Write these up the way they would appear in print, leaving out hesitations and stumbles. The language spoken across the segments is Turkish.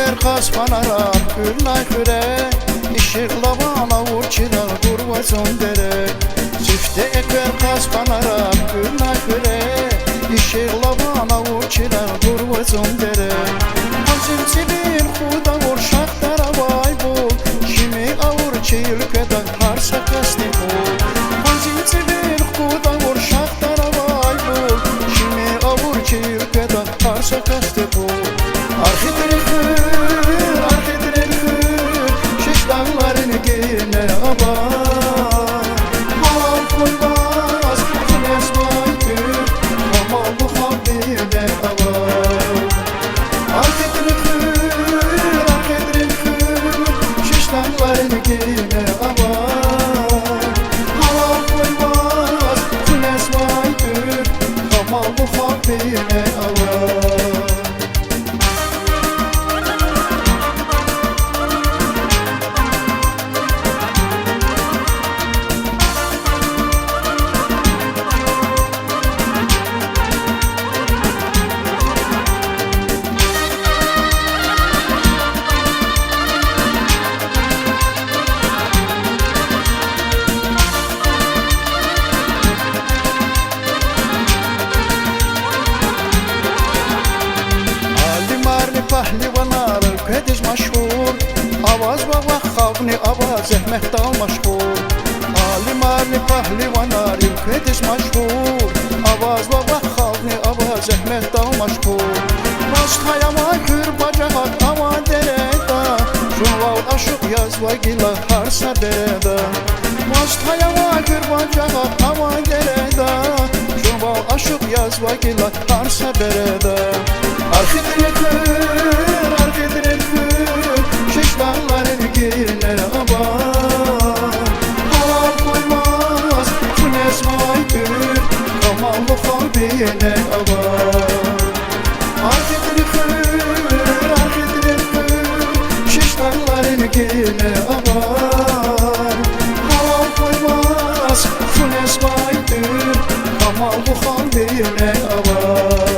eker kaspanara gülnay küre İşirla bana vur çıra kurvazon dere Çifte eker kaspanara gülnay küre İşirla bana vur çıra kurvazon dere Hazim sibir huda vur şahtara vay bul Kimi avur çeyilkede harsa kasti bul Hazim sibir huda vur şahtara vay bul Kimi avur çeyilkede harsa kasti bul Arhidirikü şiş dağlarını giyine abar Halal koymaz güneş baytır Amal bu habine abar Arhidirikü şiş dağlarını giyine abar Halal koymaz güneş baytır Amal bu habine abar Pahlivanar kediz maşhur Avaz baba xavni avaz zəhmət dal maşhur Alim arli pahlivanar kediz maşhur Avaz baba xavni avaz zəhmət dal maşhur Başlayama kür bacağa tava dereda Şuval aşıq yazva gila harsa dereda Başlayama kür bacağa tava dereda Şuval aşıq yazva gila harsa dereda Arhidirikü şiş dağlarını giyine abar Halal koymaz güneş baytır Kamallı kalbine abar Arhidirikü şiş dağlarını giyine abar Halal koymaz güneş baytır Kamallı kalbine abar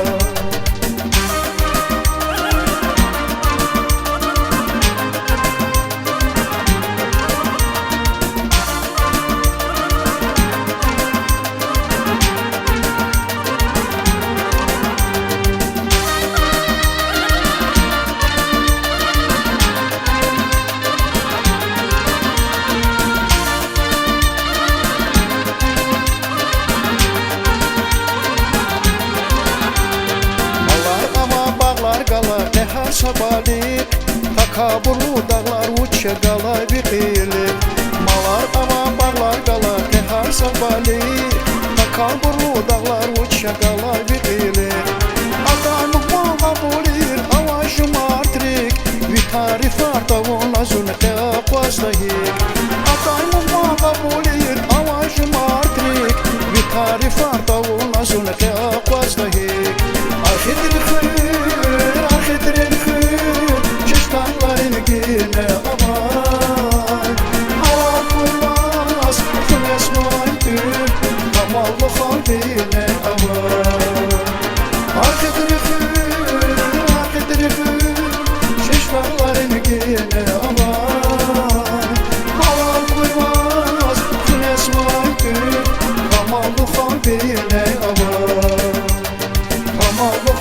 Sabalik Takaburlu dağlar uçya qalay bir qilik Malar ama bağlar qalar Tehar sabalik Takaburlu dağlar uçya qalay bir qilik Atanıq mağa bolir Avajım artrik Vitarif artavon azun Teapazlayik Atanıq mağa bolir Avajım artrik Vitarif artavon azun Teapazlayik Arhidirikü şiş dağlarını giyine abar Halal koymaz güneş baytır Kamallı kalbine abar Arhidirikü şiş dağlarını giyine abar Halal koymaz güneş baytır Kamallı kalbine abar Kamallı